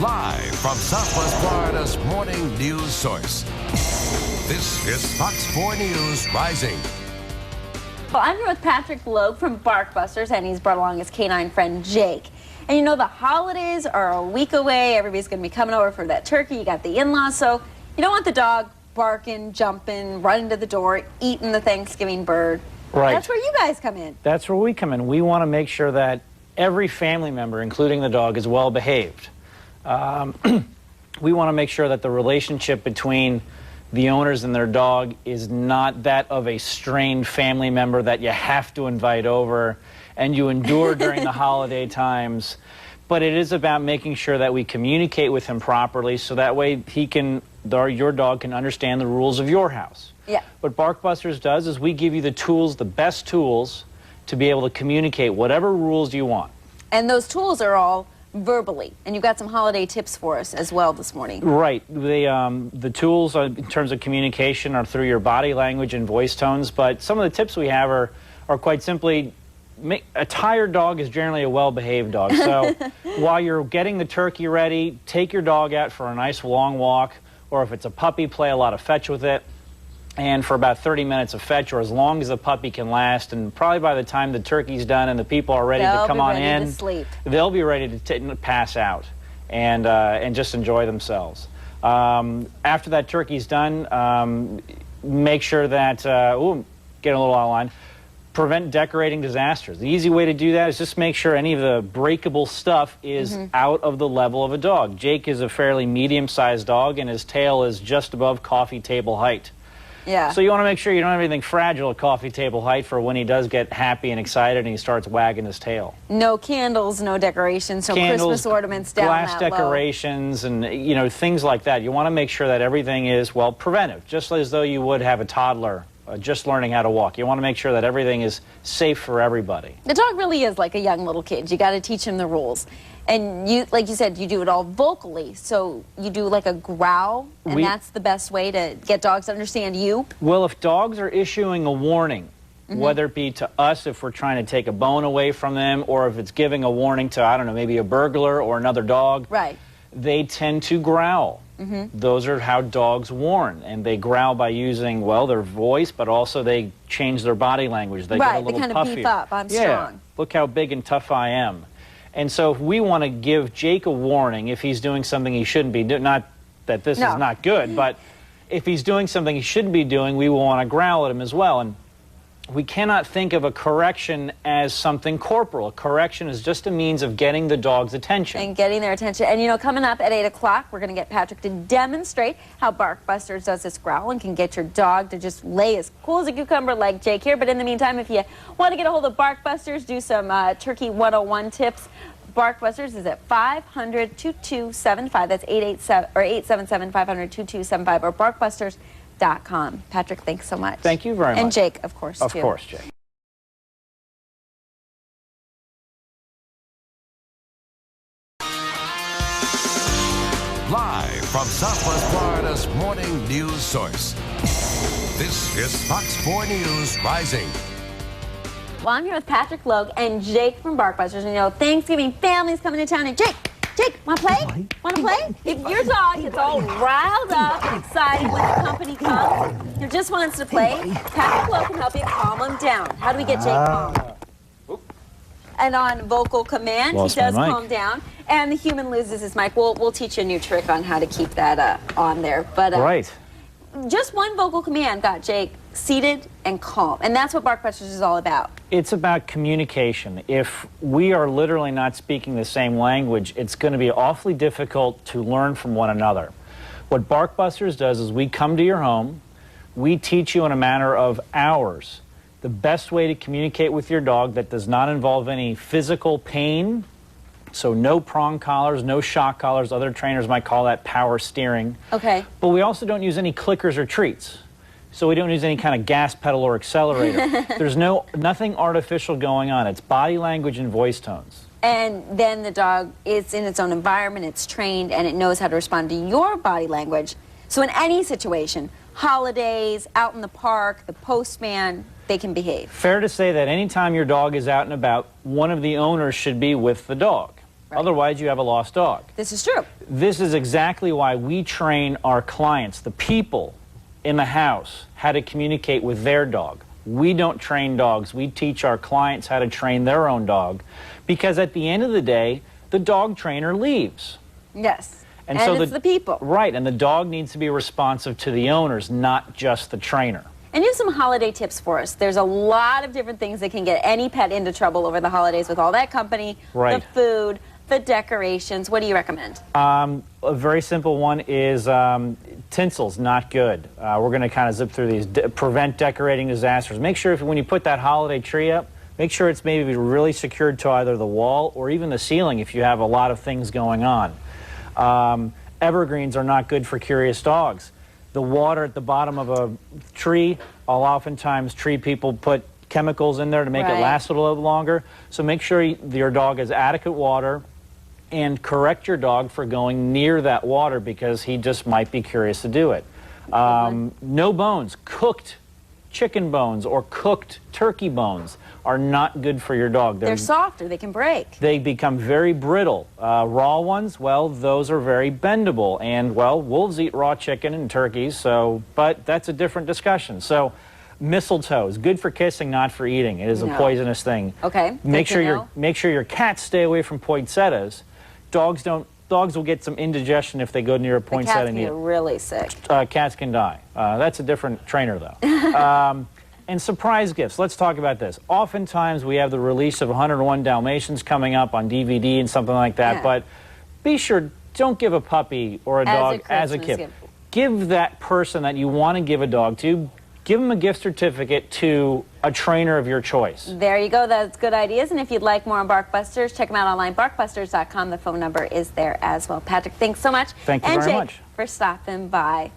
Live from Southwest Florida's morning news source. This is Fox 4 News Rising. Well, I'm here with Patrick Logue from Barkbusters, and he's brought along his canine friend Jake. And you know, the holidays are a week away. Everybody's going to be coming over for that turkey. You got the in-laws, so you don't want the dog barking, jumping, running to the door, eating the Thanksgiving bird. Right. That's where you guys come in. That's where we come in. We want to make sure that every family member, including the dog, is well behaved. We want to make sure that the relationship between the owners and their dog is not that of a strained family member that you have to invite over and you endure during the holiday times. But it is about making sure that we communicate with him properly so that way your dog can understand the rules of your house. Yeah. What Barkbusters does is we give you the tools, the best tools, to be able to communicate whatever rules you want. And those tools are all verbally, and you've got some holiday tips for us as well this morning. Right. The tools in terms of communication are through your body language and voice tones, but some of the tips we have are quite simply, a tired dog is generally a well-behaved dog. So while you're getting the turkey ready, take your dog out for a nice long walk, or if it's a puppy, play a lot of fetch with it. And for about 30 minutes of fetch, or as long as the puppy can last, and probably by the time the turkey's done and the people are ready to come on in, they'll be ready to pass out and just enjoy themselves. After that turkey's done, make sure that, getting a little out of line, prevent decorating disasters. The easy way to do that is just make sure any of the breakable stuff is out of the level of a dog. Jake is a fairly medium-sized dog, and his tail is just above coffee table height. Yeah. So you want to make sure you don't have anything fragile at coffee table height for when he does get happy and excited and he starts wagging his tail. No candles, no decorations, no Christmas ornaments down glass that decorations, and things like that. You want to make sure that everything is, well, preventive, just as though you would have a toddler just learning how to walk. You want to make sure that everything is safe for everybody. The dog really is like a young little kid. You got to teach him the rules. And you, like you said, you do it all vocally. So you do like a growl, and that's the best way to get dogs to understand you? Well, if dogs are issuing a warning, whether it be to us if we're trying to take a bone away from them, or if it's giving a warning to, I don't know, maybe a burglar or another dog, right, they tend to growl. Those are how dogs warn, and they growl by using, well, their voice, but also they change their body language. They get a little they kind puffier. of beef up, I'm strong. Look how big and tough I am. And so if we want to give Jake a warning if he's doing something he shouldn't be doing, not that this is not good, but if he's doing something he shouldn't be doing, we will want to growl at him as well. And we cannot think of a correction as something corporal. A correction is just a means of getting the dog's attention. And getting their attention. And coming up at 8 o'clock, we're going to get Patrick to demonstrate how Barkbusters does this growl and can get your dog to just lay as cool as a cucumber like Jake here. But in the meantime, if you want to get a hold of Barkbusters, do some Turkey 101 tips. Barkbusters is at 500-2275. That's 877-500-2275 or barkbusters.com. Patrick, thanks so much. Thank you very much. And Jake, of course, Of course, Jake. Live from Southwest Florida's morning news source. This is Fox 4 News Rising. Well, I'm here with Patrick Logue and Jake from Barkbusters. And Thanksgiving family's coming to town. And Jake, want to play? Want to play? If your dog gets all riled up and excited when the company comes, or just wants to play, Patrick Logue can help you calm him down. How do we get Jake calm? And on vocal command, he does calm down. And the human loses his mic. We'll teach you a new trick on how to keep that on there. But just one vocal command got Jake seated and calm. And that's what Barkbusters is all about. It's about communication. If we are literally not speaking the same language, it's going to be awfully difficult to learn from one another. What Barkbusters does is we come to your home, we teach you in a matter of hours the best way to communicate with your dog that does not involve any physical pain. So no prong collars, no shock collars. Other trainers might call that power steering. Okay. But we also don't use any clickers or treats. So we don't use any kind of gas pedal or accelerator. There's nothing artificial going on. It's body language and voice tones. And then the dog is in its own environment, it's trained, and it knows how to respond to your body language. So in any situation, holidays, out in the park, the postman, they can behave. Fair to say that anytime your dog is out and about, one of the owners should be with the dog. Right. Otherwise, you have a lost dog. This is true. This is exactly why we train our clients, the people in the house, how to communicate with their dog. We don't train dogs. We teach our clients how to train their own dog, because at the end of the day, the dog trainer leaves. Yes. And so it's the people. Right, and the dog needs to be responsive to the owners, not just the trainer. And you have some holiday tips for us. There's a lot of different things that can get any pet into trouble over the holidays with all that company, right. The food, the decorations. What do you recommend? A very simple one is tinsel's not good. We're going to kind of zip through these. Prevent decorating disasters. Make sure when you put that holiday tree up, make sure it's maybe really secured to either the wall or even the ceiling if you have a lot of things going on. Evergreens are not good for curious dogs. The water at the bottom of a tree, oftentimes tree people put chemicals in there to make it last a little longer. So make sure your dog has adequate water, and correct your dog for going near that water because he just might be curious to do it. No bones. Cooked chicken bones or cooked turkey bones are not good for your dog. They're softer, they can break. They become very brittle. Raw ones, well, those are very bendable. And, well, wolves eat raw chicken and turkeys, but that's a different discussion. So mistletoe is good for kissing, not for eating. It is a poisonous thing. Okay. Make sure your cats stay away from poinsettias. Dogs will get some indigestion if they go near a poinsettia. The cats can get really sick. Cats can die. That's a different trainer, though. And surprise gifts. Let's talk about this. Oftentimes, we have the release of 101 Dalmatians coming up on DVD and something like that, but be sure, don't give a puppy or a dog as a gift. Give that person that you want to give a dog to, give them a gift certificate to a trainer of your choice. There you go. That's good ideas. And if you'd like more on Barkbusters, check them out online, barkbusters.com. The phone number is there as well. Patrick, thanks so much. Thank you very much for stopping by.